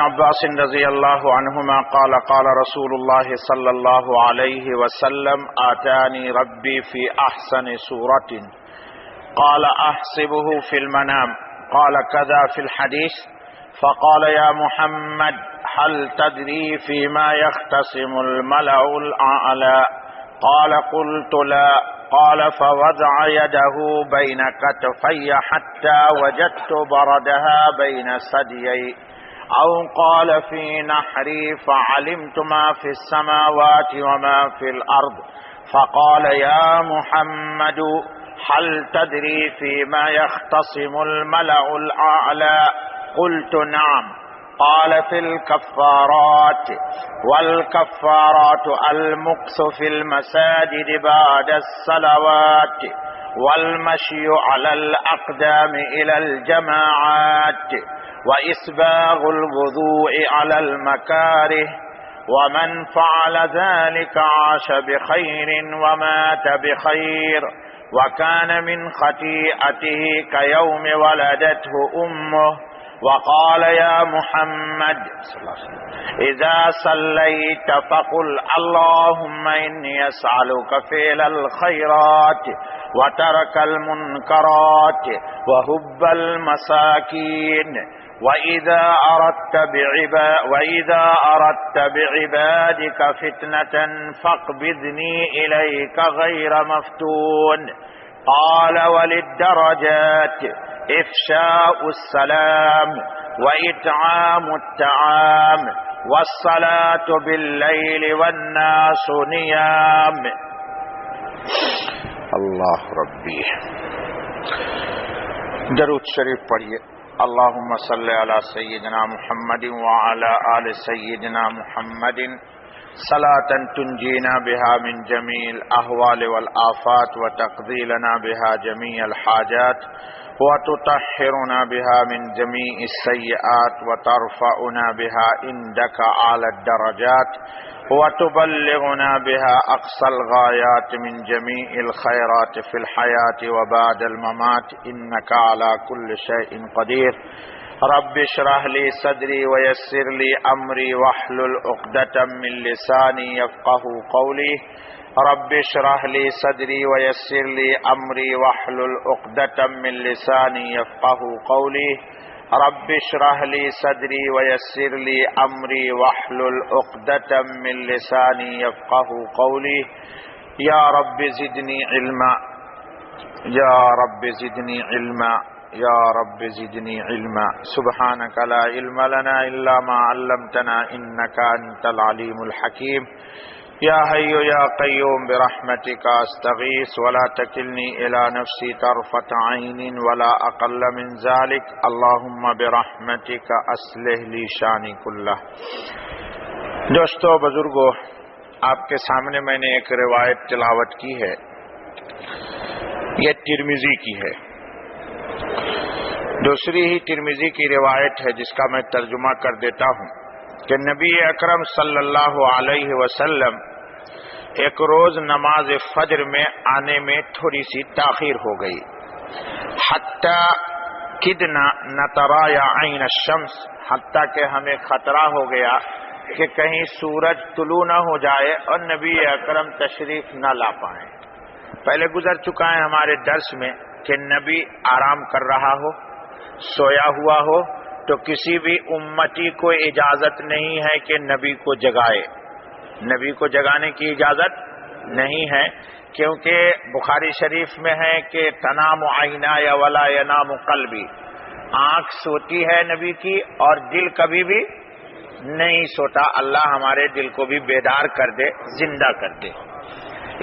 عباس رضی اللہ عنہما قال قال رسول اللہ صلی اللہ علیہ وسلم آتانی ربی فی احسن صورت قال احسبه في المنام قال كذا في الحديث فقال يا محمد هل تدري فيما يختصم الملأ الأعلى قال قلت لا قال فوضع يده بين كتفي حتى وجدت بردها بين ثديي أو قال في نحري فعلمت ما في السماوات وما في الأرض فقال يا محمد هل تدري فيما يختصم الملأ الأعلى قلت نعم قال في الكفارات والكفارات المكث في المساجد بعد الصلوات والمشي على الأقدام إلى الجماعات وإسباغ الوضوء على المكاره ومن فعل ذلك عاش بخير ومات بخير وكان من خطيئته كيوم ولدته أمه وقال يا محمد إذا صليت فقل اللهم إني أسألك فعل الخيرات وترك المنكرات وحب المساكين وإذا أردت بعبادك فتنة فاقبضني إليك غير مفتون قال وللدرجات إفشاء السلام وإطعام الطعام والصلاة بالليل والناس نيام. اللہ ربی. درود شریف پڑھیے. اللہم صلی علی سیدنا محمد وعلی آل سیدنا محمد صلاة تنجینا بها من جمیع الاحوال والآفات وتقضی لنا بها جمیع الحاجات وتطهرنا بها من جميع السيئات وترفعنا بها عندك أعلى الدرجات وتبلغنا بها أقصى الغايات من جميع الخيرات في الحياة وبعد الممات إنك على كل شيء قدير. رب اشرح لي صدري ويسر لي أمري واحلل عقدة من لساني يفقهوا قولي. رب اشرح لي صدري ويسر لي أمري واحلل عقدة من لساني يفقهوا قولي. رب اشرح لي صدري ويسر لي أمري واحلل عقدة من لساني يفقهوا قولي. يا رب زدني علما يا رب زدني علما يا رب زدني علما. سبحانك لا علم لنا إلا ما علمتنا إنك أنت العليم الحكيم. یا حی یا قیوم برحمتک استغیث ولا تکلنی الی نفسی طرفۃ عین ولا اقل من ذلک اللہم برحمتک اصلح لی شانی کلہ. دوستو بزرگو، آپ کے سامنے میں نے ایک روایت تلاوت کی ہے. یہ ترمذی کی ہے. دوسری ہی ترمذی کی روایت ہے جس کا میں ترجمہ کر دیتا ہوں کہ نبی اکرم صلی اللہ علیہ وسلم ایک روز نماز فجر میں آنے میں تھوڑی سی تاخیر ہو گئی. حتیٰ کدنا نترا یا عین الشمس، حتیٰ کہ ہمیں خطرہ ہو گیا کہ کہیں سورج طلوع نہ ہو جائے اور نبی اکرم تشریف نہ لا پائیں. پہلے گزر چکا ہے ہمارے درس میں کہ نبی آرام کر رہا ہو، سویا ہوا ہو تو کسی بھی امتی کو اجازت نہیں ہے کہ نبی کو جگائے. نبی کو جگانے کی اجازت نہیں ہے، کیونکہ بخاری شریف میں ہے کہ تنام عینای ولا ینام قلبی، آنکھ سوتی ہے نبی کی اور دل کبھی بھی نہیں سوتا. اللہ ہمارے دل کو بھی بیدار کر دے، زندہ کر دے،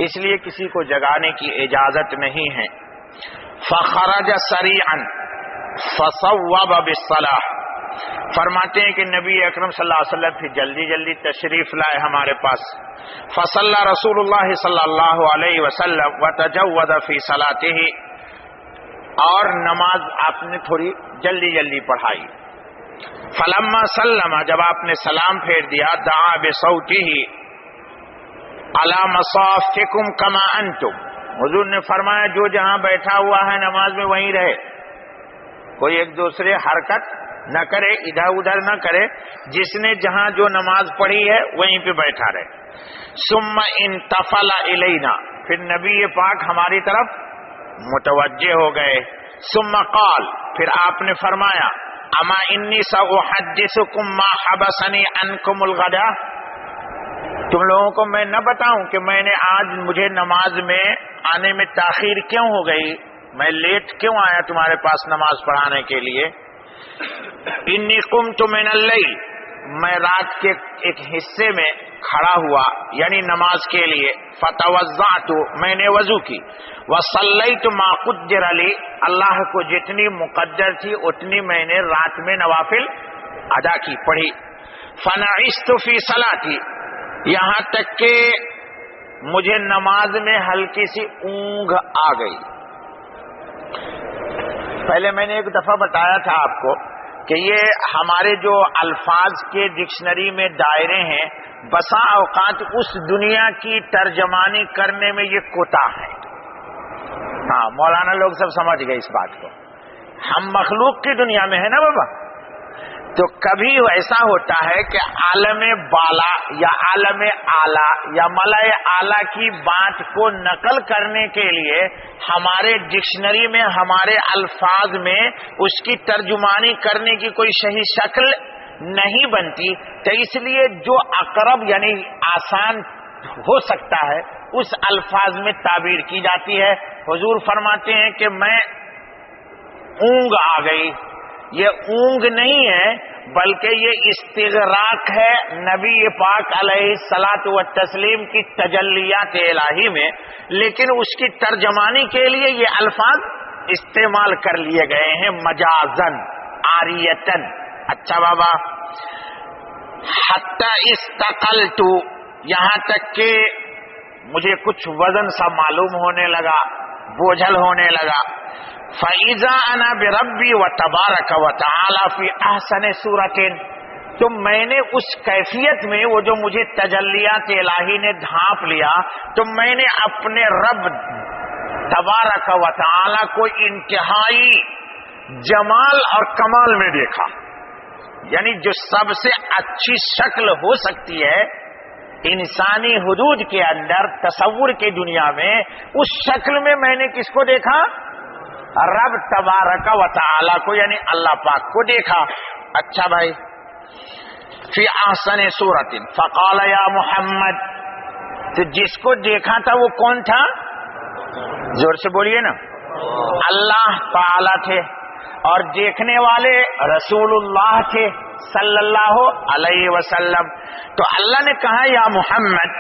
اس لیے کسی کو جگانے کی اجازت نہیں ہے. فخرج سریعا فصوب بالصلاۃ. فرماتے ہیں کہ نبی اکرم صلی اللہ علیہ وسلم پھر جلدی جلدی تشریف لائے ہمارے پاس. فصلى رسول اللہ صلی اللہ علیہ وسلم وتجود فی صلاته، اور نماز آپ نے تھوڑی جلدی جلدی پڑھائی. فلما سلم، جب آپ نے سلام پھیر دیا، دعا بصوته علی مصافکم کما انتم، حضور نے فرمایا جو جہاں بیٹھا ہوا ہے نماز میں وہیں رہے، کوئی ایک دوسرے حرکت نہ کرے، ادھر ادھر نہ کرے، جس نے جہاں جو نماز پڑھی ہے وہیں پہ بیٹھا رہے۔ ثم انتفل الینا، پھر نبی پاک ہماری طرف متوجہ ہو گئے۔ ثم قال، پھر آپ نے فرمایا اما انی ساحدثکم ما حبسنی عنکم الغداء، تم لوگوں کو میں نہ بتاؤں کہ میں نے آج مجھے نماز میں آنے میں تاخیر کیوں ہو گئی، میں لیٹ کیوں آیا تمہارے پاس نماز پڑھانے کے لیے۔ انی قمت من اللیل، میں رات کے ایک حصے میں کھڑا ہوا یعنی نماز کے لیے، فتوضأت، میں نے وضو کی، وصلیت ما قدر لی، اللہ کو جتنی مقدر تھی اتنی میں نے رات میں نوافل ادا کی، پڑھی۔ فنعست فی صلاتی، یہاں تک کہ مجھے نماز میں ہلکی سی اونگ آ گئی۔ پہلے میں نے ایک دفعہ بتایا تھا آپ کو کہ یہ ہمارے جو الفاظ کے ڈکشنری میں دائرے ہیں، بسا اوقات اس دنیا کی ترجمانی کرنے میں یہ کوتاہ ہے۔ ہاں، مولانا لوگ سب سمجھ گئے اس بات کو، ہم مخلوق کی دنیا میں ہے نا بابا، تو کبھی ایسا ہوتا ہے کہ عالم بالا یا عالم اعلیٰ یا ملائے اعلیٰ کی بات کو نقل کرنے کے لیے ہمارے ڈکشنری میں، ہمارے الفاظ میں اس کی ترجمانی کرنے کی کوئی صحیح شکل نہیں بنتی، تو اس لیے جو اقرب یعنی آسان ہو سکتا ہے اس الفاظ میں تعبیر کی جاتی ہے۔ حضور فرماتے ہیں کہ میں اونگ آ گئی، یہ اونگ نہیں ہے بلکہ یہ استغراق ہے نبی پاک علیہ الصلاۃ والتسلیم کی تجلیات الہی میں، لیکن اس کی ترجمانی کے لیے یہ الفاظ استعمال کر لیے گئے ہیں مجازن، عاریتن۔ اچھا بابا، حتی استقلت، یہاں تک کہ مجھے کچھ وزن سا معلوم ہونے لگا، بوجھل ہونے لگا۔ فَإِذَا أَنَا بِرَبِّي وَتَبَارَكَ وَتَعَالَى فِي أَحْسَنِ صُورَةٍ، تو میں نے اس کیفیت میں، وہ جو مجھے تجلیات الہی نے ڈھانپ لیا، تو میں نے اپنے رب تبارک و تعالی کو انتہائی جمال اور کمال میں دیکھا، یعنی جو سب سے اچھی شکل ہو سکتی ہے انسانی حدود کے اندر، تصور کی دنیا میں، اس شکل میں نے کس کو دیکھا؟ رب تبارک و تعالی کو، یعنی اللہ پاک کو دیکھا۔ اچھا بھائی، فی احسن صورت، فقال یا محمد، تو جس کو دیکھا تھا وہ کون تھا؟ زور سے بولیے نا۔ اللہ تعالی تھے، اور دیکھنے والے رسول اللہ تھے صلی اللہ علیہ وسلم۔ تو اللہ نے کہا یا محمد،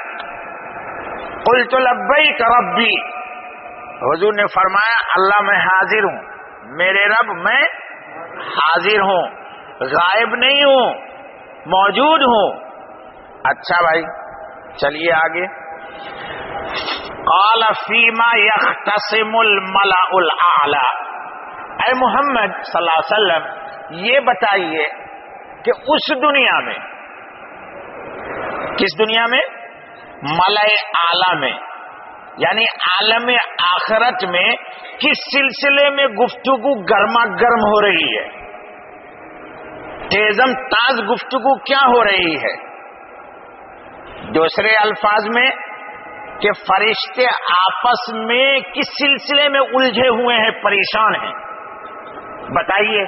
قلت لبیک ربی، حضور نے فرمایا اللہ میں حاضر ہوں، میرے رب میں حاضر ہوں، غائب نہیں ہوں، موجود ہوں۔ اچھا بھائی چلیے آگے۔ قال فیما یختصم الملأ الاعلی، اے محمد صلی اللہ علیہ وسلم یہ بتائیے کہ اس دنیا میں، کس دنیا میں؟ ملأ اعلی میں، یعنی عالم آخرت میں کس سلسلے میں گفتگو گرما گرم ہو رہی ہے، تیزم تاز گفتگو کیا ہو رہی ہے؟ دوسرے الفاظ میں کہ فرشتے آپس میں کس سلسلے میں الجھے ہوئے ہیں، پریشان ہیں؟ بتائیے،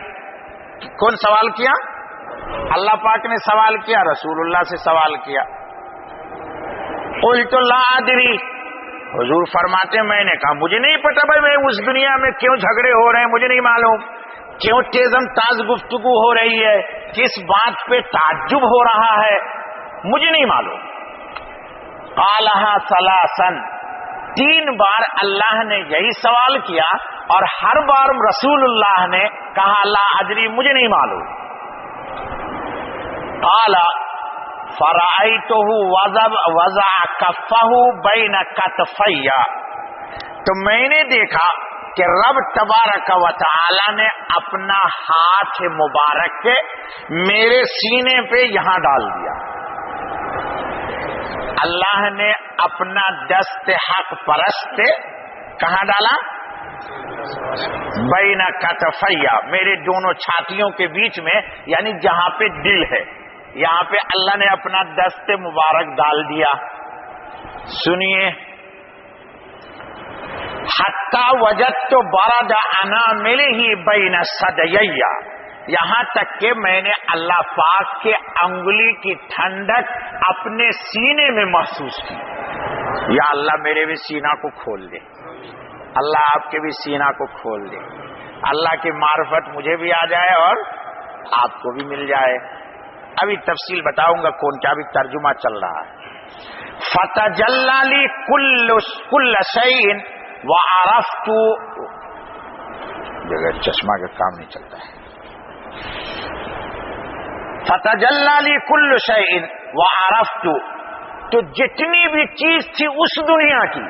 کون سوال کیا؟ اللہ پاک نے سوال کیا، رسول اللہ سے سوال کیا۔ قلت لا ادری، حضور فرماتے میں نے کہا مجھے نہیں پتا بھائی، میں اس دنیا میں کیوں جھگڑے ہو رہے ہیں مجھے نہیں معلوم، کیوں تیزم تاز گفتگو ہو رہی ہے، کس بات پہ تعجب ہو رہا ہے، مجھے نہیں معلوم۔ قالہا ثلاثا، 3 بار اللہ نے یہی سوال کیا، اور ہر بار رسول اللہ نے کہا لا ادری، مجھے نہیں معلوم۔ قال فرأيته وضع كفه بين كتفي، تو میں نے دیکھا کہ رب تبارک و تعالی نے اپنا ہاتھ مبارک کے میرے سینے پہ یہاں ڈال دیا۔ اللہ نے اپنا دست حق پرست کہاں ڈالا؟ بین کتفیا، میرے دونوں چھاتیوں کے بیچ میں، یعنی جہاں پہ دل ہے یہاں پہ اللہ نے اپنا دست مبارک ڈال دیا. سنیے، حتی وجدت برد اناملہ بین ثدییہ، یہاں تک کہ میں نے اللہ پاک کے انگلی کی ٹھنڈک اپنے سینے میں محسوس کی. یا اللہ میرے بھی سینہ کو کھول دے، اللہ آپ کے بھی سینہ کو کھول دے، اللہ کی معرفت مجھے بھی آ جائے اور آپ کو بھی مل جائے. ابھی تفصیل بتاؤں گا کون کیا، بھی ترجمہ چل رہا ہے. فتجلی لی کل شیء وعرفت، بغیر چشمہ کا کام نہیں چلتا ہے. فتجلی لی کل شیء وعرفت، تو جتنی بھی چیز تھی اس دنیا کی،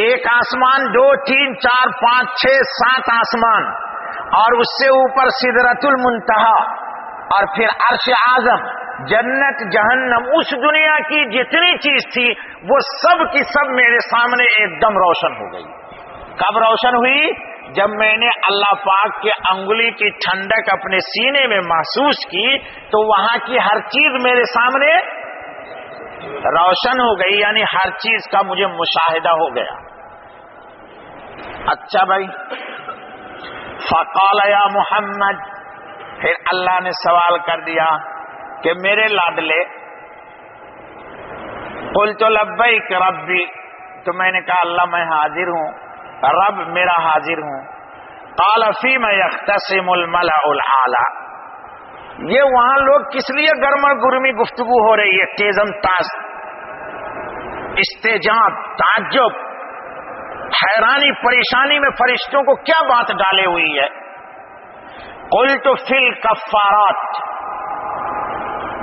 ایک آسمان، 2 3 4 5 6 7 آسمان، اور اس سے اوپر سدرۃ المنتہا، اور پھر عرش اعظم، جنت، جہنم، اس دنیا کی جتنی چیز تھی وہ سب کی سب میرے سامنے ایک دم روشن ہو گئی. کب روشن ہوئی؟ جب میں نے اللہ پاک کے انگلی کی ٹھنڈک اپنے سینے میں محسوس کی تو وہاں کی ہر چیز میرے سامنے روشن ہو گئی، یعنی ہر چیز کا مجھے مشاہدہ ہو گیا. اچھا بھائی، فقال یا محمد، پھر اللہ نے سوال کر دیا کہ میرے لاڈلے، قلت لبیک ربی، تو میں نے کہا اللہ میں حاضر ہوں، رب میرا حاضر ہوں. قال فیما یختصم الملأ الاعلی، یہ وہاں لوگ کس لیے گرما گرمی گفتگو ہو رہی ہے، تیزم تاز، استعجاب، تعجب، حیرانی، پریشانی میں فرشتوں کو کیا بات ڈالے ہوئی ہے. قلت فی الکفارات،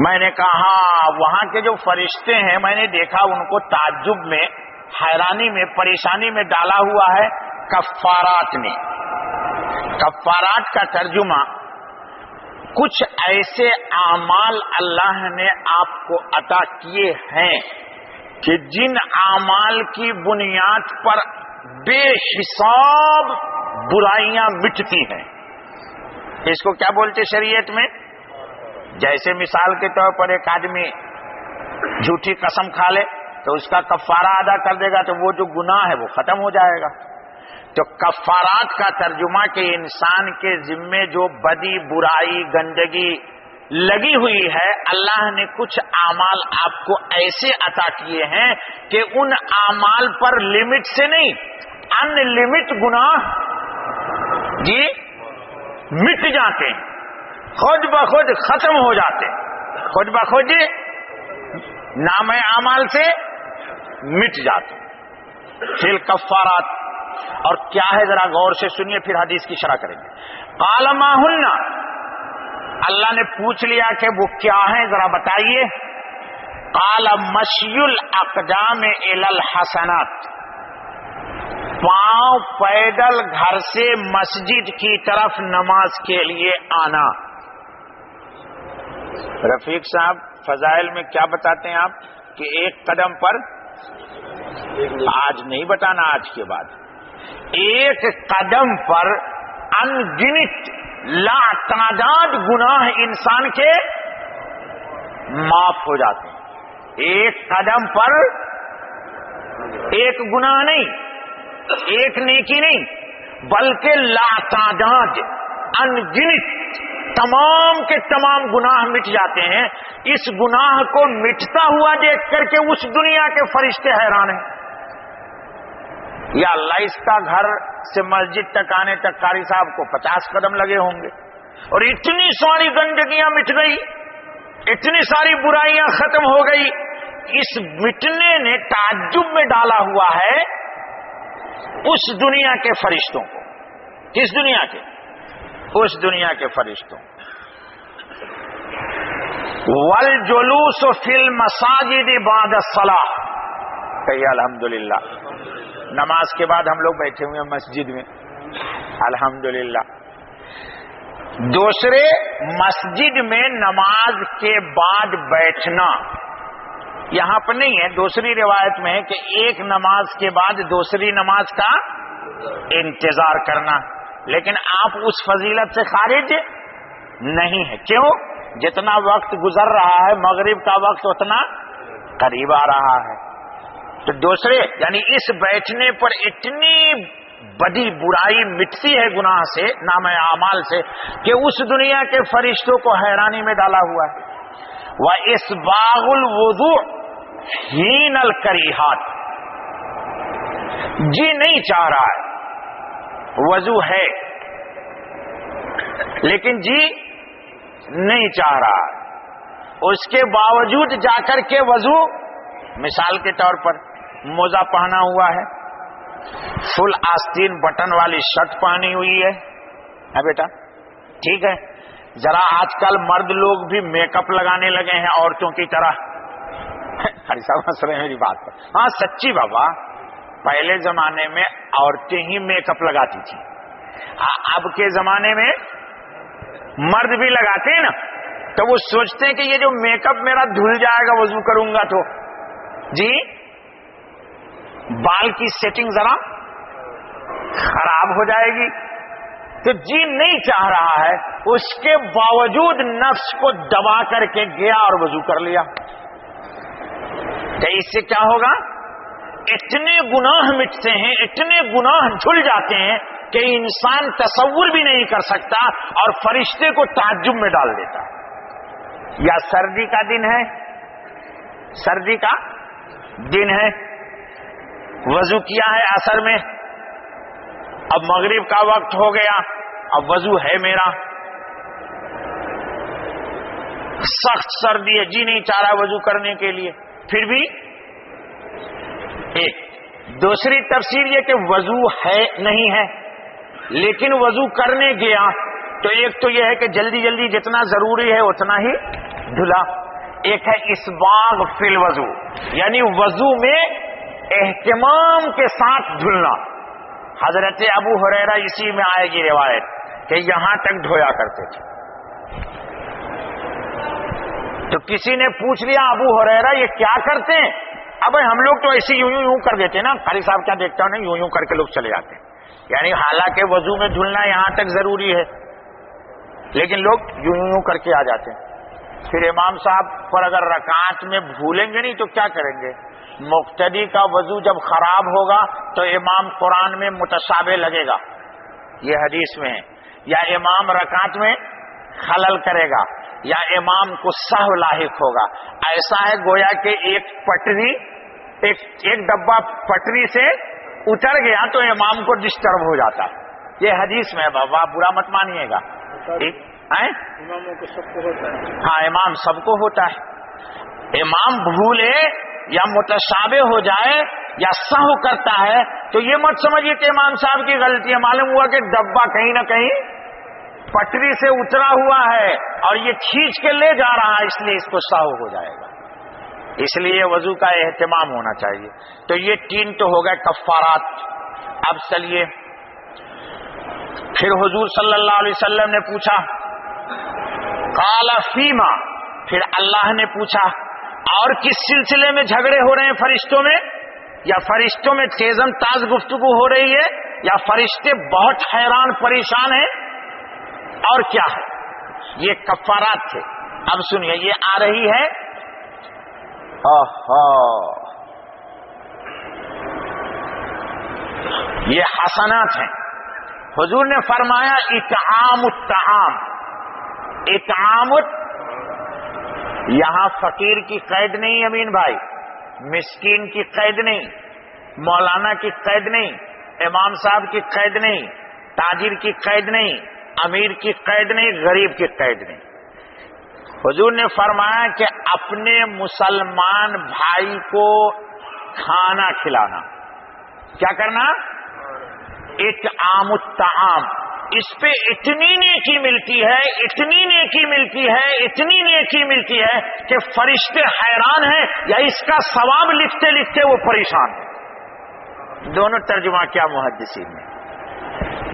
میں نے کہا ہاں وہاں کے جو فرشتے ہیں میں نے دیکھا ان کو تعجب میں، حیرانی میں، پریشانی میں ڈالا ہوا ہے کفارات نے. کفارات کا ترجمہ کچھ ایسے اعمال اللہ نے آپ کو عطا کیے ہیں کہ جن اعمال کی بنیاد پر بے حساب برائیاں مٹتی ہیں. اس کو کیا بولتے شریعت میں؟ جیسے مثال کے طور پر ایک آدمی جھوٹی قسم کھا لے تو اس کا کفارہ ادا کر دے گا تو وہ جو گناہ ہے وہ ختم ہو جائے گا. تو کفارات کا ترجمہ کہ انسان کے ذمے جو بدی، برائی، گندگی لگی ہوئی ہے، اللہ نے کچھ اعمال آپ کو ایسے عطا کیے ہیں کہ ان اعمال پر لمٹ سے نہیں، ان لمٹ گناہ جی مٹ جاتے ہیں، خود بخود ختم ہو جاتے ہیں، خود بخود نام اعمال سے مٹ جاتے ہیں. فی الکفارات، اور کیا ہے ذرا غور سے سنیے پھر حدیث کی شرح کریں گے. قال ما ہن، اللہ نے پوچھ لیا کہ وہ کیا ہیں ذرا بتائیے. قال مشی الاقدام الی الحسنات، پاؤں پیدل گھر سے مسجد کی طرف نماز کے لیے آنا. رفیق صاحب فضائل میں کیا بتاتے ہیں آپ کہ ایک قدم پر، آج نہیں بتانا آج کے بعد، ایک قدم پر انگنت لا تعداد گناہ انسان کے معاف ہو جاتے ہیں. ایک قدم پر ایک گناہ نہیں، ایک نیکی نہیں، بلکہ لا تعداد انگنت تمام کے تمام گناہ مٹ جاتے ہیں. اس گناہ کو مٹتا ہوا دیکھ کر کے اس دنیا کے فرشتے حیران ہیں. یا اللہ، اس کا گھر سے مسجد تک آنے تک قاری صاحب کو 50 قدم لگے ہوں گے، اور اتنی ساری گندگیاں مٹ گئی، اتنی ساری برائیاں ختم ہو گئی. اس مٹنے نے تعجب میں ڈالا ہوا ہے اس دنیا کے فرشتوں کو. کس دنیا کے؟ اس دنیا کے فرشتوں. والجلوس فی المساجد بعد الصلاۃ، کہیے الحمدللہ. نماز کے بعد ہم لوگ بیٹھے ہوئے ہیں مسجد میں، الحمدللہ. دوسرے، مسجد میں نماز کے بعد بیٹھنا یہاں پر نہیں ہے. دوسری روایت میں ہے کہ ایک نماز کے بعد دوسری نماز کا انتظار کرنا، لیکن آپ اس فضیلت سے خارج نہیں ہے۔ کیوں؟ جتنا وقت گزر رہا ہے مغرب کا وقت اتنا قریب آ رہا ہے۔ تو دوسرے یعنی اس بیٹھنے پر اتنی بڑی برائی مٹتی ہے گناہ سے، نام اعمال سے، کہ اس دنیا کے فرشتوں کو حیرانی میں ڈالا ہوا ہے۔ وَإِسْبَاغُ الْوُضُوءِ حِينَ الْكَرِيهَاتِ، جی نہیں چاہ رہا ہے، وضو ہے لیکن جی نہیں چاہ رہا ہے، اس کے باوجود جا کر کے وضو، مثال کے طور پر موزہ پہنا ہوا ہے، فل آستین بٹن والی شرٹ پہنی ہوئی ہے بیٹا، ٹھیک ہے، ذرا آج کل مرد لوگ بھی میک اپ لگانے لگے ہیں عورتوں کی طرح۔ ہری صاحب ہنس رہے ہیں میری بات پر، ہاں سچی بابا، پہلے زمانے میں عورتیں ہی میک اپ لگاتی تھی، اب کے زمانے میں مرد بھی لگاتے ہیں نا، تو وہ سوچتے ہیں کہ یہ جو میک اپ میرا دھل جائے گا وضو کروں گا تو جی بال کی سیٹنگ ذرا خراب ہو جائے گی، تو جی نہیں چاہ رہا ہے، اس کے باوجود نفس کو دبا کر کے گیا اور وضو کر لیا۔ تو اس سے کیا ہوگا؟ اتنے گناہ مٹتے ہیں، اتنے گناہ دھل جاتے ہیں کہ انسان تصور بھی نہیں کر سکتا اور فرشتے کو تعجب میں ڈال دیتا ہے۔ یا سردی کا دن ہے، سردی کا دن ہے، وضو کیا ہے عصر میں، اب مغرب کا وقت ہو گیا، اب وضو ہے میرا، سخت سردی ہے، جی نہیں چاہ رہا وضو کرنے کے لیے، پھر بھی ایک دوسری تفسیر یہ کہ وضو ہے نہیں ہے لیکن وضو کرنے گیا، تو ایک تو یہ ہے کہ جلدی جلدی جتنا ضروری ہے اتنا ہی دھلا، ایک ہے اسباغ فی الوضو، یعنی وضو میں اہتمام کے ساتھ دھلنا۔ حضرت ابو ہریرہ اسی میں آئے گی روایت کہ یہاں تک دھویا کرتے تھے۔ تو کسی نے پوچھ لیا ابو ہریرہ یہ کیا کرتے ہیں؟ اب ہم لوگ تو ایسے یوں کر دیتے ہیں نا، قاری صاحب کیا دیکھتا ہوں نا، یوں کر کے لوگ چلے جاتے ہیں، یعنی حالانکہ وضو میں دھلنا یہاں تک ضروری ہے لیکن لوگ یوں کر کے آ جاتے ہیں۔ پھر امام صاحب پر اگر رکعت میں بھولیں گے نہیں تو کیا کریں گے؟ مقتدی کا وضو جب خراب ہوگا تو امام قرآن میں متشابہ لگے گا، یہ حدیث میں ہے، یا امام رکعت میں خلل کرے گا، یا امام کو سہو لاحق ہوگا۔ ایسا ہے گویا کہ ایک پٹری، ایک ڈبہ پٹری سے اتر گیا تو امام کو ڈسٹرب ہو جاتا ہے، یہ حدیث میں ہے بابا، برا مت مانیے گا۔ اماموں کو سب کو ہوتا ہے، ہاں امام سب کو ہوتا ہے، امام بھولے یا متشابہ ہو جائے یا سہو کرتا ہے تو یہ مت سمجھیے کہ امام صاحب کی غلطی ہے، معلوم ہوا کہ ڈبہ کہیں نہ کہیں پٹری سے اترا ہوا ہے اور یہ کھینچ کے لے جا رہا ہے، اس لیے اس کو سہو ہو جائے گا، اس لیے وضو کا اہتمام ہونا چاہیے۔ تو یہ تین تو ہو گئے کفارات۔ اب چلیے پھر حضور صلی اللہ علیہ وسلم نے پوچھا، قال فیما، پھر اللہ نے پوچھا اور کس سلسلے میں جھگڑے ہو رہے ہیں فرشتوں میں، یا فرشتوں میں تیزم تاز گفتگو ہو رہی ہے، یا فرشتے بہت حیران پریشان ہیں، اور کیا ہے؟ یہ کفارات تھے۔ اب سنیے، یہ آ رہی ہے یہ حسنات ہیں۔ حضور نے فرمایا اطعام الطعام، اطعام، یہاں فقیر کی قید نہیں امین بھائی، مسکین کی قید نہیں، مولانا کی قید نہیں، امام صاحب کی قید نہیں، تاجر کی قید نہیں، امیر کی قید نہیں، غریب کی قید نہیں۔ حضور نے فرمایا کہ اپنے مسلمان بھائی کو کھانا کھلانا، کیا کرنا؟ اطعام الطعام، اس پہ اتنی نیکی ملتی ہے، اتنی نیکی ملتی ہے، اتنی نیکی ملتی ہے کہ فرشتے حیران ہیں یا اس کا ثواب لکھتے لکھتے وہ پریشان ہیں۔ دونوں ترجمہ کیا محدثین نے۔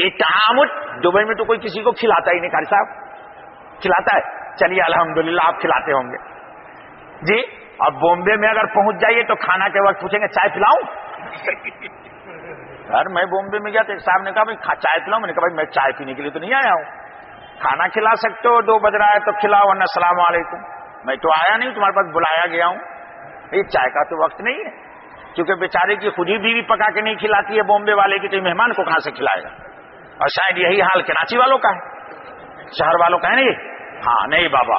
اطعام، دبئی میں تو کوئی کسی کو کھلاتا ہی نہیں، قاری صاحب کھلاتا ہے؟ چلیے الحمدللہ آپ کھلاتے ہوں گے جی۔ اب بامبے میں اگر پہنچ جائیے تو کھانا کے وقت پوچھیں گے چائے پلاؤں؟ یار میں بامبے میں گیا تو ایک صاحب نے کہا بھائی چائے پلاؤ. میں نے کہا بھائی میں چائے پینے کے لیے تو نہیں آیا ہوں, کھانا کھلا سکتے ہو, 2 بج رہا ہے تو کھلاؤ, ورنہ السلام علیکم. میں تو آیا نہیں, تمہارے پاس بلایا گیا ہوں. یہ چائے کا تو وقت نہیں ہے, کیونکہ بیچارے کی خود ہی بیوی پکا کے نہیں کھلاتی ہے بامبے والے کی, تو مہمان کو کہاں سے کھلائے گا. اور شاید یہی حال کراچی والوں کا ہے, شہر والوں کا ہے نہیں. ہاں نہیں بابا,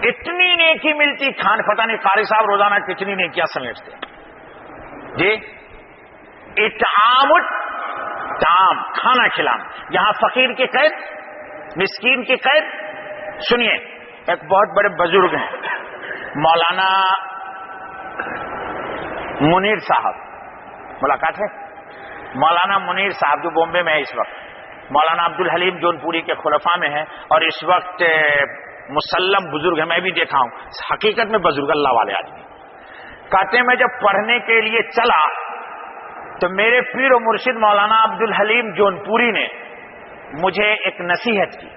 اتنی نیکی ملتی کھان, پتہ نہیں قاری صاحب روزانہ کتنی نیکیاں سمیٹتے ہیں جی. اطعام الطعام, کھانا کھلانا. یہاں فقیر کی قید, مسکین کی قید. سنیے, ایک بہت بڑے بزرگ ہیں مولانا منیر صاحب, ملاقات ہے. مولانا منیر صاحب جو بامبے میں ہے اس وقت, مولانا عبدالحلیم جونپوری کے خلفاء میں ہیں, اور اس وقت مسلم بزرگ ہے, میں بھی دیکھا ہوں حقیقت میں بزرگ اللہ والے آدمی. کہتے ہیں میں جب پڑھنے کے لیے چلا تو میرے پیر و مرشد مولانا عبدالحلیم جونپوری نے مجھے ایک نصیحت کی.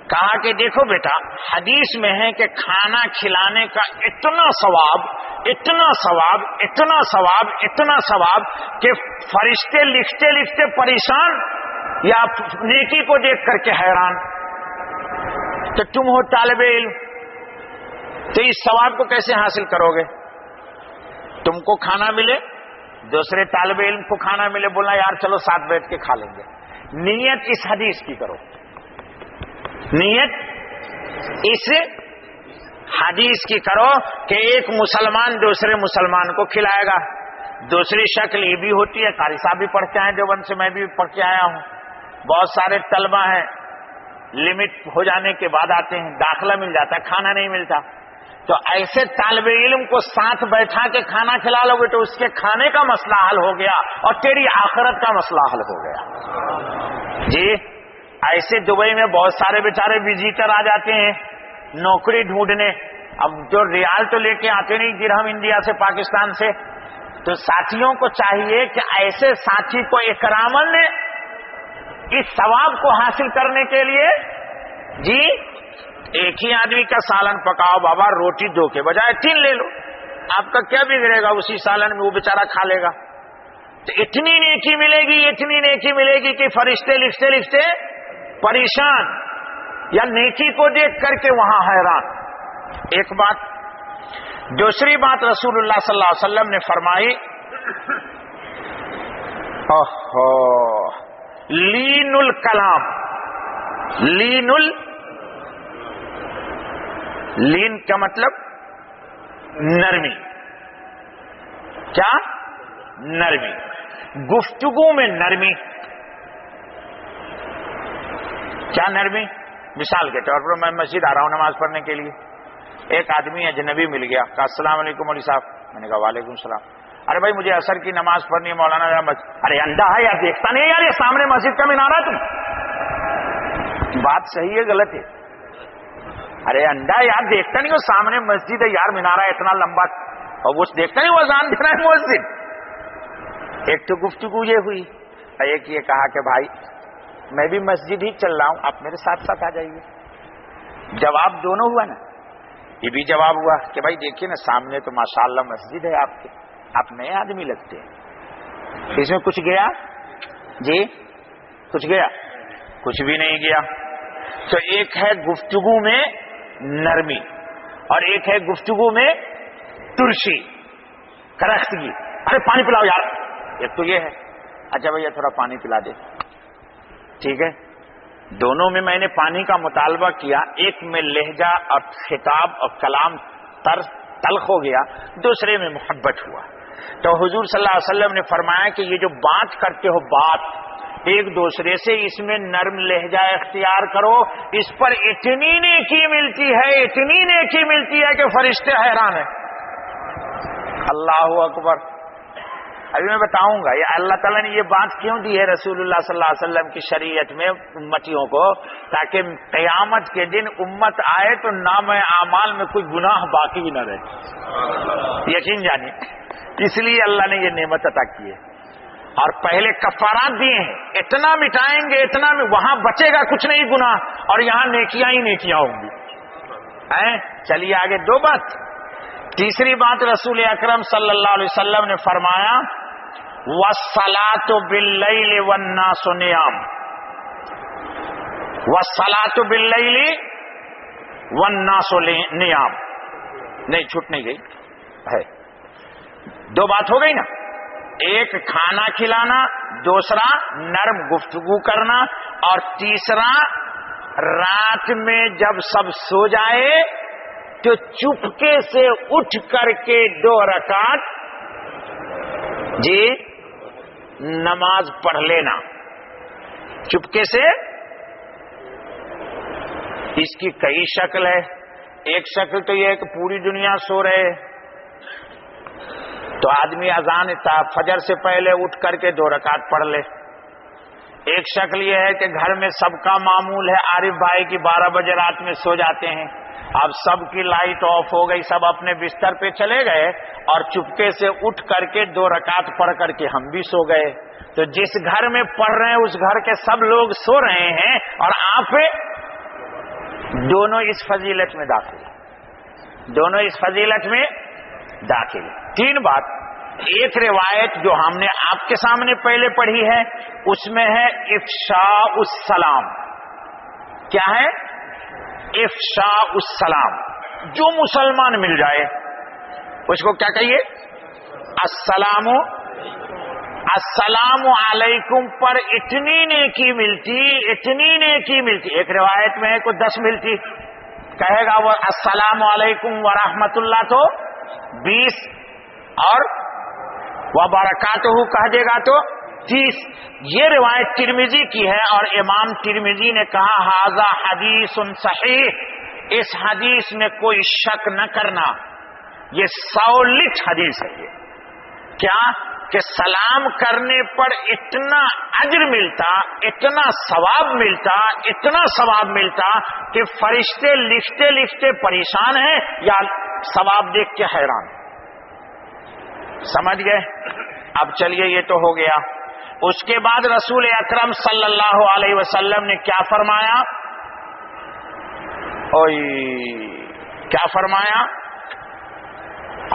کہا کہ دیکھو بیٹا, حدیث میں ہے کہ کھانا کھلانے کا اتنا ثواب, اتنا ثواب, اتنا ثواب, اتنا ثواب کہ فرشتے لکھتے لکھتے پریشان یا نیکی کو دیکھ کر کے حیران. تو تم ہو طالب علم, تو اس ثواب کو کیسے حاصل کرو گے؟ تم کو کھانا ملے, دوسرے طالب علم کو کھانا ملے, بولنا یار چلو ساتھ بیٹھ کے کھا لیں گے. نیت اس حدیث کی کرو, نیت اس حدیث کی کرو کہ ایک مسلمان دوسرے مسلمان کو کھلائے گا. دوسری شکل یہ بھی ہوتی ہے, قاری صاحب بھی پڑھ کے آئے دیوبند سے, میں بھی پڑھ کے آیا ہوں. بہت سارے طلبہ ہیں لمٹ ہو جانے کے بعد آتے ہیں, داخلہ مل جاتا ہے, کھانا نہیں ملتا. تو ایسے طالب علم کو ساتھ بیٹھا کے کھانا کھلا لو گے تو اس کے کھانے کا مسئلہ حل ہو گیا اور تیری آخرت کا مسئلہ حل ہو گیا جی. ایسے دبئی میں بہت سارے بیچارے وزیٹر آ جاتے ہیں نوکری ڈھونڈنے. اب جو ریال تو لے کے آتے نہیں, درہم انڈیا سے, پاکستان سے. تو ساتھیوں کو چاہیے کہ ایسے ساتھی کو اکراماً اس ثواب کو حاصل کرنے کے لیے جی ایک ہی آدمی کا سالن پکاؤ بابا, روٹی 2 کے بجائے 3 لے لو, آپ کا کیا بگڑے گا, اسی سالن میں وہ بیچارہ کھا لے گا. تو اتنی نیکی ملے گی, اتنی نیکی ملے گی کہ فرشتے لکھتے لکھتے پریشان یا نیکی کو دیکھ کر کے وہاں حیران. ایک بات. دوسری بات رسول اللہ صلی اللہ علیہ وسلم نے فرمائی, لین الکلام. لین کا مطلب نرمی. کیا نرمی؟ گفتگو میں نرمی. کیا نرمی؟ مثال کے طور پر میں مسجد آ رہا ہوں نماز پڑھنے کے لیے, ایک آدمی اجنبی مل گیا, کہا السلام علیکم مولوی صاحب. میں نے کہا وعلیکم السلام. ارے بھائی مجھے عصر کی نماز پڑھنی ہے مولانا. ارے اندھا ہے یار, دیکھتا نہیں یار, یہ سامنے مسجد کا مینارہ ہے. تم بات صحیح ہے غلط ہے؟ ارے اندھا یار, دیکھتا نہیں وہ سامنے مسجد ہے یار, مینارہ اتنا لمبا, اور وہ دیکھتا نہیں وہ اذان دے رہا ہے مسجد. ایک تو گفتگو یہ ہوئی, ایک یہ کہا کہ بھائی میں بھی مسجد ہی چل رہا ہوں, آپ میرے ساتھ ساتھ آ جائیے. جواب دونوں ہوا نا. یہ بھی جواب ہوا کہ بھائی دیکھیے نا سامنے تو ماشاءاللہ مسجد ہے آپ کے, آپ نئے آدمی لگتے ہیں. اس میں کچھ گیا جی, کچھ گیا؟ کچھ بھی نہیں گیا. تو ایک ہے گفتگو میں نرمی اور ایک ہے گفتگو میں ترشی, کرختگی. ارے پانی پلاؤ یار, ایک تو یہ ہے. اچھا بھیا تھوڑا پانی پلا دے, ٹھیک ہے. دونوں میں میں نے پانی کا مطالبہ کیا, ایک میں لہجہ اور خطاب اور کلام تلخ ہو گیا, دوسرے میں محبت ہوا. تو حضور صلی اللہ علیہ وسلم نے فرمایا کہ یہ جو بات کرتے ہو بات ایک دوسرے سے, اس میں نرم لہجہ اختیار کرو. اس پر اتنی نیکی ملتی ہے, اتنی نیکی ملتی ہے کہ فرشتے حیران ہیں. اللہ اکبر. ابھی میں بتاؤں گا یہ اللہ تعالیٰ نے یہ بات کیوں دی ہے رسول اللہ صلی اللہ علیہ وسلم کی شریعت میں امتیوں کو, تاکہ قیامت کے دن امت آئے تو نام اعمال میں کوئی گناہ باقی بھی نہ رہے. یقین جانیے, اس لیے اللہ نے یہ نعمت عطا کی ہے. اور پہلے کفارات دیے ہیں, اتنا مٹائیں گے اتنا وہاں بچے گا کچھ نہیں گناہ, اور یہاں نیکیاں ہی نیکیاں ہوں گی. چلیے آگے. 2 بات. تیسری بات رسول اکرم صلی اللہ علیہ وسلم نے فرمایا والصلاۃ باللیل والناس نیام، والصلاۃ باللیل والناس نیام، نہیں چھوٹ نہیں گئی ہے، دو بات ہو گئی نا، ایک کھانا کھلانا، دوسرا نرم گفتگو کرنا، اور تیسرا رات میں جب سب سو جائے تو چپکے سے اٹھ کر کے 2 رکعت جی نماز پڑھ لینا، چپکے سے۔ اس کی کئی شکل ہے، ایک شکل تو یہ ہے کہ پوری دنیا سو رہے تو آدمی اذان فجر سے پہلے اٹھ کر کے 2 رکعت پڑھ لے۔ ایک شکل یہ ہے کہ گھر میں سب کا معمول ہے عارف بھائی کی 12 بجے رات میں سو جاتے ہیں، اب سب کی لائٹ آف ہو گئی، سب اپنے بستر پہ چلے گئے اور چپکے سے اٹھ کر کے 2 رکعت پڑھ کر کے ہم بھی سو گئے۔ تو جس گھر میں پڑھ رہے ہیں اس گھر کے سب لوگ سو رہے ہیں اور آپ دونوں اس فضیلت میں داخل، دونوں اس فضیلت میں داخل۔ 3 بات، ایک روایت جو ہم نے آپ کے سامنے پہلے پڑھی ہے اس میں ہے افشاء السلام۔ کیا ہے؟ افشاء السلام، جو مسلمان مل جائے اس کو کیا کہیے؟ السلام علیکم پر اتنی نیکی ملتی، اتنی نیکی ملتی، ایک روایت میں ہے کوئی 10 ملتی، کہے گا وہ السلام علیکم ورحمۃ اللہ تو 20 اور وبرکاتہ کہہ دے گا تو 30۔ یہ روایت ترمذی کی ہے اور امام ترمذی نے کہا ھذا حدیث صحیح، اس حدیث میں کوئی شک نہ کرنا، یہ سولٹ حدیث ہے۔ یہ کیا کہ سلام کرنے پر اتنا اجر ملتا، اتنا ثواب ملتا، اتنا ثواب ملتا کہ فرشتے لکھتے لکھتے پریشان ہیں یا ثواب دیکھ کے حیران۔ سمجھ گئے؟ اب چلیے یہ تو ہو گیا۔ اس کے بعد رسول اکرم صلی اللہ علیہ وسلم نے کیا فرمایا؟ کیا فرمایا؟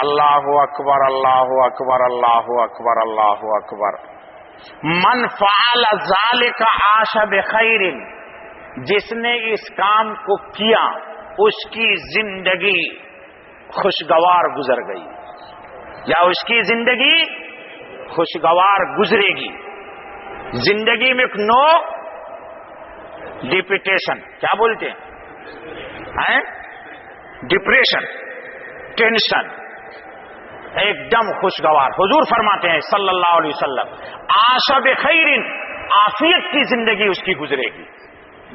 اللہ اکبر اللہ اکبر اللہ اکبر اللہ اکبر، من فعل ذلک عاش بخیر، جس نے اس کام کو کیا اس کی زندگی خوشگوار گزر گئی، یا اس کی زندگی خوشگوار گزرے گی۔ زندگی میں نو ڈپریشن، کیا بولتے ہیں؟ ڈپریشن، ٹینشن، ایک دم خوشگوار۔ حضور فرماتے ہیں صلی اللہ علیہ وسلم عاش بخیر، عافیت کی زندگی اس کی گزرے گی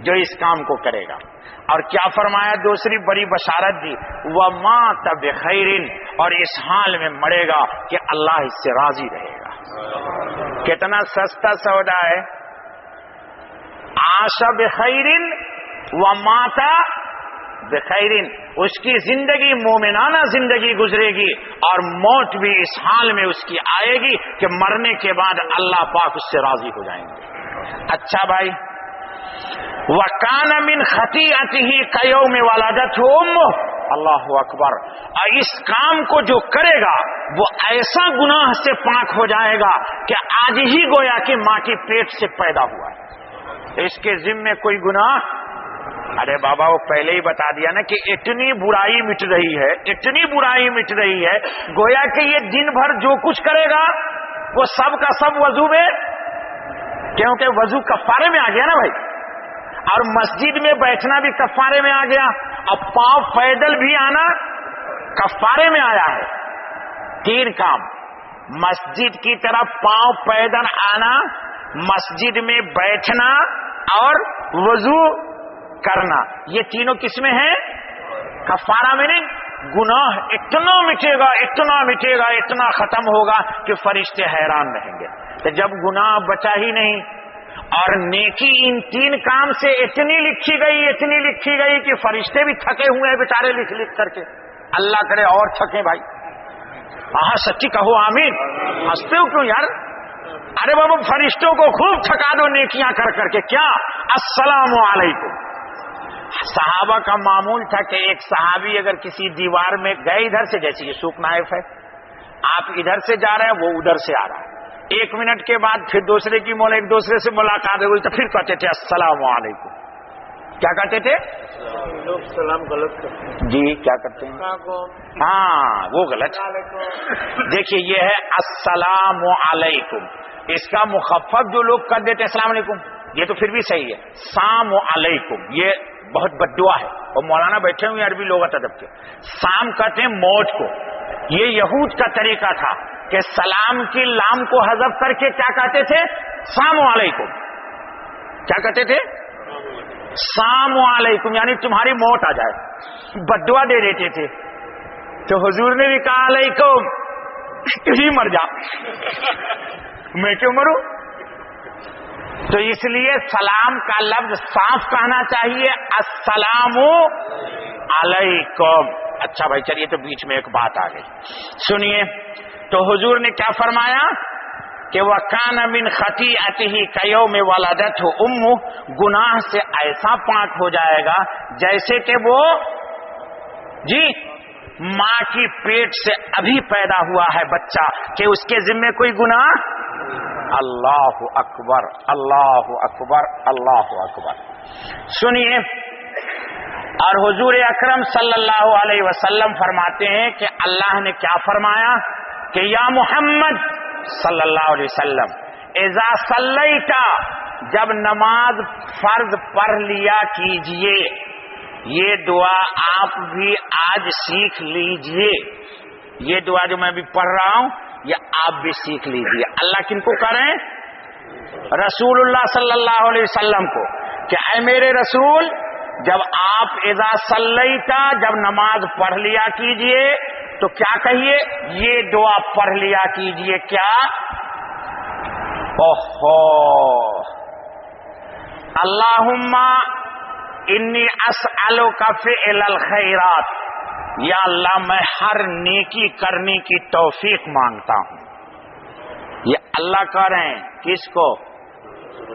جو اس کام کو کرے گا۔ اور کیا فرمایا؟ دوسری بڑی بشارت دی، وَمَاتَ بِخَيْرٍ، اور اس حال میں مرے گا کہ اللہ اس سے راضی رہے گا۔ کتنا سستا سودا ہے، عاش بخیر ومات بخیر، اس کی زندگی مومنانہ زندگی گزرے گی اور موت بھی اس حال میں اس کی آئے گی کہ مرنے کے بعد اللہ پاک اس سے راضی ہو جائیں گے۔ اچھا بھائی، وَكَانَ مِنْ خَطِيئَتِهِ كَيَوْمِ وَلَدَتْهُ أُمُّهُ، اللہ اکبر، اور اس کام کو جو کرے گا وہ ایسا گناہ سے پاک ہو جائے گا کہ آج ہی گویا کہ ماں کے پیٹ سے پیدا ہوا ہے، اس کے ذمے کوئی گناہ۔ ارے بابا وہ پہلے ہی بتا دیا نا کہ اتنی برائی مٹ رہی ہے، اتنی برائی مٹ رہی ہے، گویا کہ یہ دن بھر جو کچھ کرے گا وہ سب کا سب وضو میں، کیونکہ وضو کفارے میں آ گیا نا بھائی، اور مسجد میں بیٹھنا بھی کفارے میں آ گیا، اب پاؤں پیدل بھی آنا کفارے میں آیا ہے۔ 3 کام، مسجد کی طرف پاؤں پیدل آنا، مسجد میں بیٹھنا اور وضو کرنا، یہ تینوں کس میں ہیں؟ کفارہ میں نہیں۔ گناہ اتنا مٹے گا، اتنا مٹے گا، اتنا ختم ہوگا کہ فرشتے حیران رہیں گے۔ تو جب گناہ بچا ہی نہیں اور نیکی ان 3 کام سے اتنی لکھی گئی کہ فرشتے بھی تھکے ہوئے ہیں بیچارے لکھ لکھ کر کے، اللہ کرے اور تھکے بھائی۔ ہاں سچی کہو آمین، ہنستے ہو کیوں یار؟ ارے بابا فرشتوں کو خوب تھکا دو نیکیاں کر کر کے۔ کیا؟ السلام علیکم۔ صحابہ کا معمول تھا کہ ایک صحابی اگر کسی دیوار میں گئے، ادھر سے، جیسے یہ سوک نائف ہے، آپ ادھر سے جا رہے ہیں وہ ادھر سے آ رہا ہے، 1 منٹ کے بعد پھر دوسرے کی ایک دوسرے سے ملاقات ہوئی تو پھر کہتے تھے السلام علیکم. کیا کہتے تھے؟ لوگ سلام غلط کرتے ہیں. جی کیا کرتے ہیں؟ ہاں وہ غلط. دیکھیے یہ ہے السلام علیکم، اس کا مخفف جو لوگ کر دیتے ہیں السلام علیکم، یہ تو پھر بھی صحیح ہے. سام علیکم یہ بہت بد دعا ہے، اور مولانا بیٹھے ہوئے عربی لغت ادب کے. سام کہتے ہیں موت کو. یہ یہود کا طریقہ تھا کہ سلام کی لام کو حذف کر کے کیا کہتے تھے؟ سلام علیکم. کیا کہتے تھے؟ سلام علیکم، یعنی تمہاری موت آ جائے، بد دعا دے دیتے تھے. تو حضور نے بھی کہا علیکم، ہی مر جا، میں کیوں مروں؟ تو اس لیے سلام کا لفظ صاف کہنا چاہیے السلام علیکم. اچھا بھائی چلیے، تو بیچ میں ایک بات آ گئی، سنیے. تو حضور نے کیا فرمایا کہ وَكَانَ مِنْ خَطِيئَتِهِ كَيَوْمِ وَلَدَتْهُ أُمُّهُ، گناہ سے ایسا پاک ہو جائے گا جیسے کہ وہ جی ماں کی پیٹ سے ابھی پیدا ہوا ہے بچہ، کہ اس کے ذمے کوئی گناہ. اللہ اکبر اللہ اکبر اللہ اکبر. سنیے، اور حضور اکرم صلی اللہ علیہ وسلم فرماتے ہیں کہ اللہ نے کیا فرمایا کہ یا محمد صلی اللہ علیہ وسلم اذا صلیت، جب نماز فرض پڑھ لیا کیجئے. یہ دعا آپ بھی آج سیکھ لیجئے. یہ دعا جو میں بھی پڑھ رہا ہوں یہ آپ بھی سیکھ لیجئے. اللہ کن کو کریں؟ رسول اللہ صلی اللہ علیہ وسلم کو، کہ اے میرے رسول جب آپ اذا صلیتا، جب نماز پڑھ لیا کیجئے تو کیا کہیے؟ یہ دعا پڑھ لیا کیجئے. کیا؟ اوہو، اللہم انی اسألک فعل الخیرات، یا اللہ میں ہر نیکی کرنے کی توفیق مانگتا ہوں. یہ اللہ کہہ رہے ہیں کس کو؟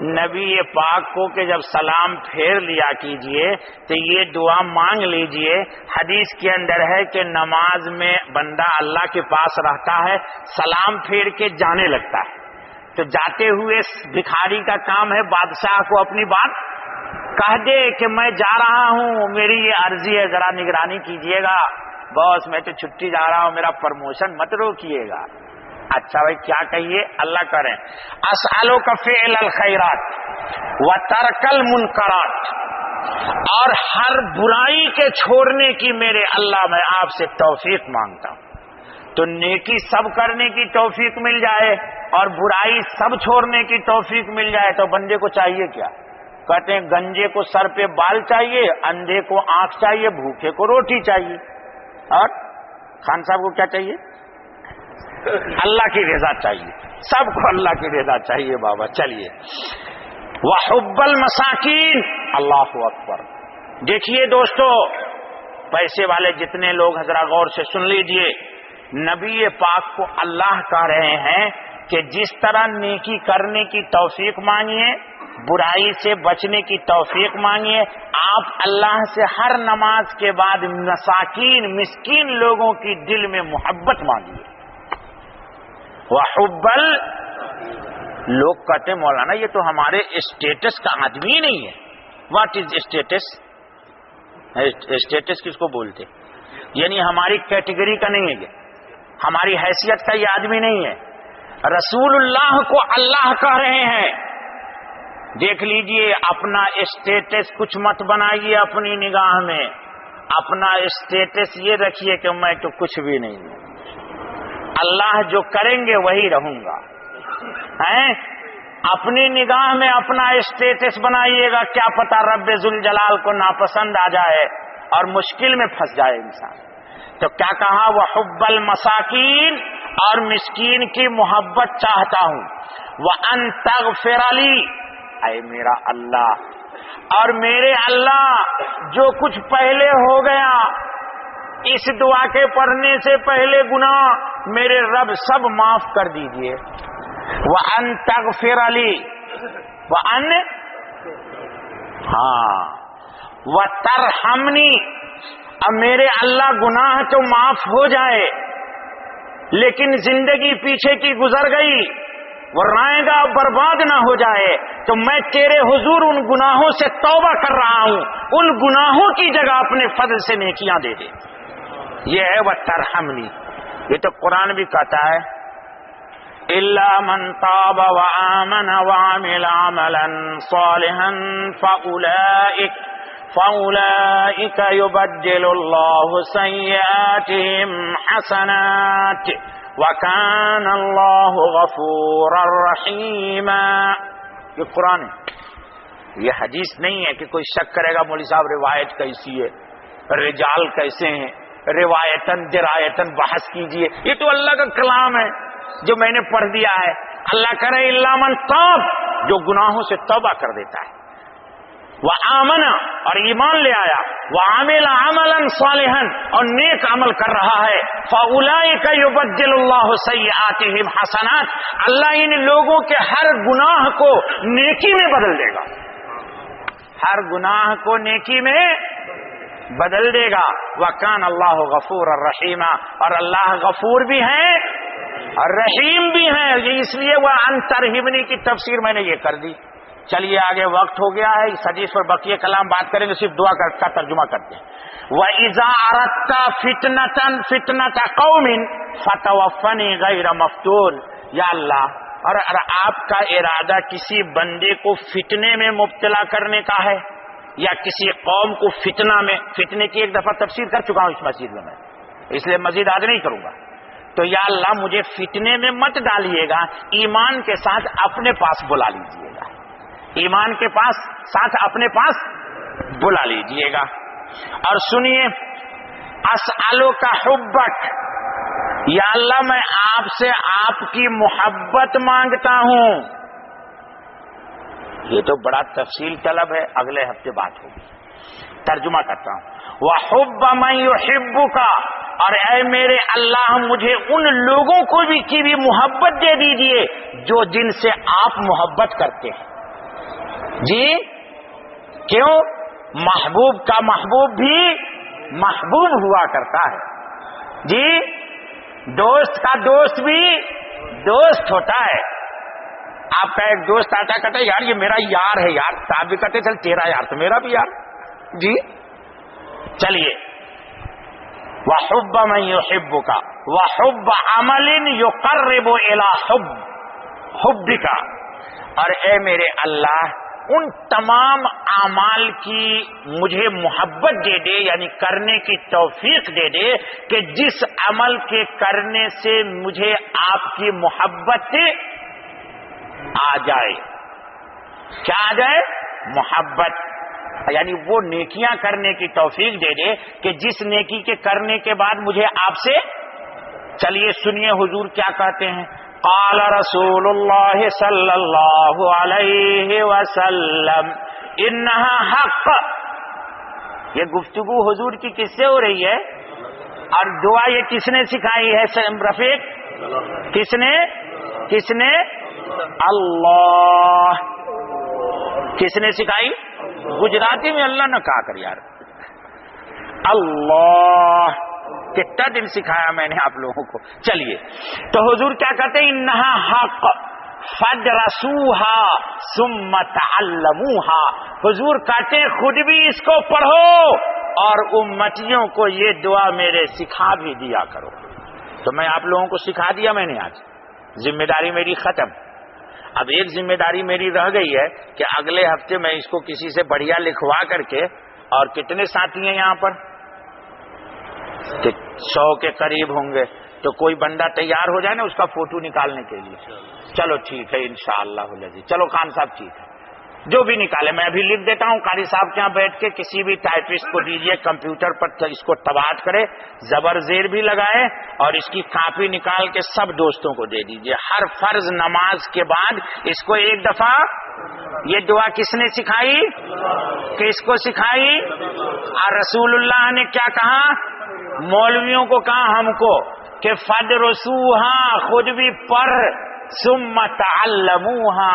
نبی پاک کو، کہ جب سلام پھیر لیا کیجئے تو یہ دعا مانگ لیجئے. حدیث کے اندر ہے کہ نماز میں بندہ اللہ کے پاس رہتا ہے، سلام پھیر کے جانے لگتا ہے، تو جاتے ہوئے بھکاری کا کام ہے بادشاہ کو اپنی بات کہہ دے کہ میں جا رہا ہوں، میری یہ عرضی ہے ذرا نگرانی کیجئے گا. بس میں تو چھٹی جا رہا ہوں، میرا پرموشن مت روکیے گا. اچھا بھائی کیا کہیے؟ اللہ کریں اسألک فعل الخیرات وترک المنکرات، اور ہر برائی کے چھوڑنے کی میرے اللہ میں آپ سے توفیق مانگتا ہوں. تو نیکی سب کرنے کی توفیق مل جائے اور برائی سب چھوڑنے کی توفیق مل جائے تو بندے کو چاہیے کیا؟ کہتے ہیں گنجے کو سر پہ بال چاہیے، اندھے کو آنکھ چاہیے، بھوکے کو روٹی چاہیے، اور خان صاحب کو کیا چاہیے؟ اللہ کی رضا چاہیے. سب کو اللہ کی رضا چاہیے بابا. چلیے، وحب المساکین، اللہ اکبر. دیکھیے دوستو، پیسے والے جتنے لوگ حضرات غور سے سن لیجئے، نبی پاک کو اللہ کہہ رہے ہیں کہ جس طرح نیکی کرنے کی توفیق مانگیے، برائی سے بچنے کی توفیق مانگیے، آپ اللہ سے ہر نماز کے بعد مساکین مسکین لوگوں کی دل میں محبت مانگیے. وحبل، لوگ کہتے مولانا یہ تو ہمارے اسٹیٹس کا آدمی نہیں ہے. What is status? اسٹیٹس کس کو بولتے؟ یعنی ہماری کیٹیگری کا نہیں ہے، یہ ہماری حیثیت کا یہ آدمی نہیں ہے. رسول اللہ کو اللہ کہہ رہے ہیں دیکھ لیجئے اپنا اسٹیٹس کچھ مت بنائیے اپنی نگاہ میں. اپنا اسٹیٹس یہ رکھیے کہ میں تو کچھ بھی نہیں ہوں، اللہ جو کریں گے وہی رہوں گا. اپنی نگاہ میں اپنا اسٹیٹس بنائیے گا، کیا پتہ رب ذوالجلال کو ناپسند آ جائے اور مشکل میں پھنس جائے انسان. تو کیا کہا؟ وحب المساکین، اور مسکین کی محبت چاہتا ہوں. وان تغفر لی، اے میرا اللہ اور میرے اللہ جو کچھ پہلے ہو گیا اس دعا کے پڑھنے سے پہلے گناہ میرے رب سب معاف کر دیجئے. وان تغفر لی، وان وترحمنی، اب میرے اللہ گناہ تو معاف ہو جائے لیکن زندگی پیچھے کی گزر گئی وہ رائے گا برباد نہ ہو جائے، تو میں تیرے حضور ان گناہوں سے توبہ کر رہا ہوں، ان گناہوں کی جگہ اپنے فضل سے نیکیاں دے دے۔ یہ ہے وَتَرْحَمْنِی، یہ تو قرآن بھی کہتا ہے إِلَّا مَنْ تَابَ وَآمَنَ وَعَمِلَ عَمَلًا صَالِحًا فَأُولَئِكَ يُبَدِّلُ اللَّهُ سَيِّئَاتِهِمْ حَسَنَاتٍ وَكَانَ اللَّهُ غَفُورًا رَحِيمًا۔ یہ قرآن ہے، یہ حدیث نہیں ہے کہ کوئی شک کرے گا مولوی صاحب روایت کیسی ہے، رجال کیسے ہیں، روایتاً درایتاً بحث کیجئے۔ یہ تو اللہ کا کلام ہے جو میں نے پڑھ دیا ہے۔ اللہ کرے الا من تاب، جو گناہوں سے توبہ کر دیتا ہے، وآمن، اور ایمان لے آیا، وعمل عملا صالحا، اور نیک عمل کر رہا ہے، فاولئک یبدل اللہ سیئاتہم حسنات، اللہ ان لوگوں کے ہر گناہ کو نیکی میں بدل دے گا، ہر گناہ کو نیکی میں بدل دے گا۔ وکان اللہ غفور الرحیم، اور اللہ غفور بھی ہے اور رحیم بھی ہے۔ اس لیے وہ انترحمنی کی تفسیر میں نے یہ کر دی۔ چلیے آگے، وقت ہو گیا ہے، اس حدیث پر بقیہ کلام بات کریں گے، صرف دعا کا ترجمہ کرتے ہیں۔ وَإِذَا أَرَدْتَ فِتْنَةَ قَوْمٍ فَتَوَفَّنِي غَيْرَ مَفْتُونٍ، یا اللہ، اور آپ کا ارادہ کسی بندے کو فتنے میں مبتلا کرنے کا ہے یا کسی قوم کو فتنے کی ایک دفعہ تفسیر کر چکا ہوں اس مسجد میں، اس لیے مزید آج نہیں کروں گا، تو یا اللہ مجھے فتنے میں مت ڈالیے گا، ایمان کے ساتھ اپنے پاس بلا لیجیے گا، ایمان کے ساتھ اپنے پاس بلا لیجیے گا۔ اور سنیے، اسألک حبک، یا اللہ میں آپ سے آپ کی محبت مانگتا ہوں۔ یہ تو بڑا تفصیل طلب ہے، اگلے ہفتے بات ہوگی، ترجمہ کرتا ہوں۔ وحب من یحبک، اور اے میرے اللہ مجھے ان لوگوں کو کی بھی محبت دے دیجیے جو جن سے آپ محبت کرتے ہیں۔ جی کیوں؟ محبوب کا محبوب بھی محبوب ہوا کرتا ہے، جی دوست کا دوست بھی دوست ہوتا ہے۔ آپ کا ایک دوست آتا کہتا ہے یار یہ میرا یار ہے یار، تو آپ بھی کہتے چل تیرا یار تو میرا بھی یار، جی چلیے۔ وحب من یحبک وحب عمل یقرب الی حبک، اور اے میرے اللہ ان تمام اعمال کی مجھے محبت دے دے، یعنی کرنے کی توفیق دے دے کہ جس عمل کے کرنے سے مجھے آپ کی محبت آ جائے۔ کیا آ جائے؟ محبت، یعنی وہ نیکیاں کرنے کی توفیق دے دے کہ جس نیکی کے کرنے کے بعد مجھے آپ سے، چلیے سنیے حضور کیا کہتے ہیں۔ قال رسول اللہ صلی اللہ علیہ وسلم انہا حق، یہ گفتگو حضور کی کس سے ہو رہی ہے؟ اور دعا یہ کس نے سکھائی ہے رفیق؟ کس نے؟ اللہ۔ کس نے سکھائی؟ گجراتی میں اللہ نہ کہا کر یار، اللہ، کتنا دن سکھایا میں نے آپ لوگوں کو۔ چلیے تو حضور کیا کہتے ہیں؟ انہا حق فدرسوہا ثم تعلموہا، حضور کہتے ہیں خود بھی اس کو پڑھو اور امتیوں کو یہ دعا میرے سکھا بھی دیا کرو۔ تو میں آپ لوگوں کو سکھا دیا میں نے، آج ذمہ داری میری ختم۔ اب ایک ذمہ داری میری رہ گئی ہے کہ اگلے ہفتے میں اس کو کسی سے بڑھیا لکھوا کر کے، اور کتنے ساتھی ہیں یہاں پر؟ 100 کے قریب ہوں گے، تو کوئی بندہ تیار ہو جائے نا اس کا فوٹو نکالنے کے لیے۔ چلو ٹھیک ہے انشاءاللہ العزیز، چلو خان صاحب ٹھیک ہے، جو بھی نکالے میں ابھی لکھ دیتا ہوں، قاری صاحب کے یہاں بیٹھ کے کسی بھی ٹائپسٹ کو دیجئے، کمپیوٹر پر اس کو طباعت کرے، زبر زیر بھی لگائے، اور اس کی کاپی نکال کے سب دوستوں کو دے دیجئے۔ ہر فرض نماز کے بعد اس کو ایک دفعہ، یہ دعا کس نے سکھائی؟ کس کو سکھائی؟ اور رسول اللہ نے کیا کہا؟ مولویوں کو کہا ہم کو کہ فدرسوہا، خود بھی پڑھ، ثم تعلموہا،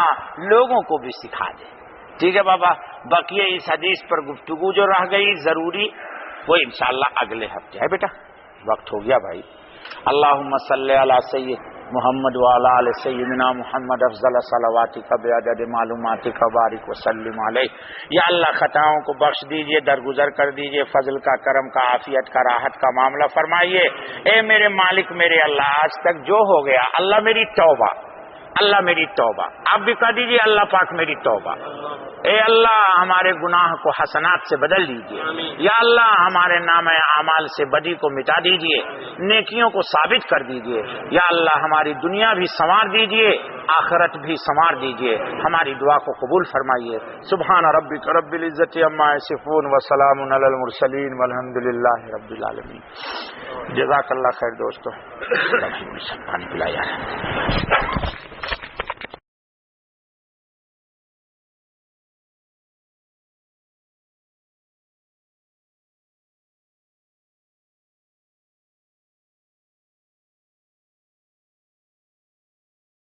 لوگوں کو بھی سکھا دے۔ ٹھیک ہے بابا، بقیہ اس حدیث پر گفتگو جو رہ گئی ضروری، وہ انشاءاللہ اگلے ہفتے ہے۔ بیٹا وقت ہو گیا بھائی۔ اللہم صلی علی سید محمد وعلی آل سیدنا محمد افضل صلواتک بعدد معلوماتک بارک وسلم علیہ۔ یا اللہ خطاؤں کو بخش دیجئے، درگزر کر دیجئے، فضل کا، کرم کا، عافیت کا، راحت کا معاملہ فرمائیے۔ اے میرے مالک، میرے اللہ، آج تک جو ہو گیا اللہ میری توبہ، اللہ میری توبہ، آپ بھی کہہ دیجئے اللہ پاک میری توبہ۔ اے اللہ ہمارے گناہ کو حسنات سے بدل دیجئے، یا اللہ ہمارے نام اعمال سے بدی کو مٹا دیجئے، نیکیوں کو ثابت کر دیجئے، یا اللہ ہماری دنیا بھی سنوار دیجئے، آخرت بھی سنوار دیجئے، ہماری دعا کو قبول فرمائیے۔ سبحان ربک رب العزت عما یصفون وسلام علی المرسلین والحمد للہ رب العالمین۔ جزاک اللہ خیر دوستو، پانی پلایا ہے۔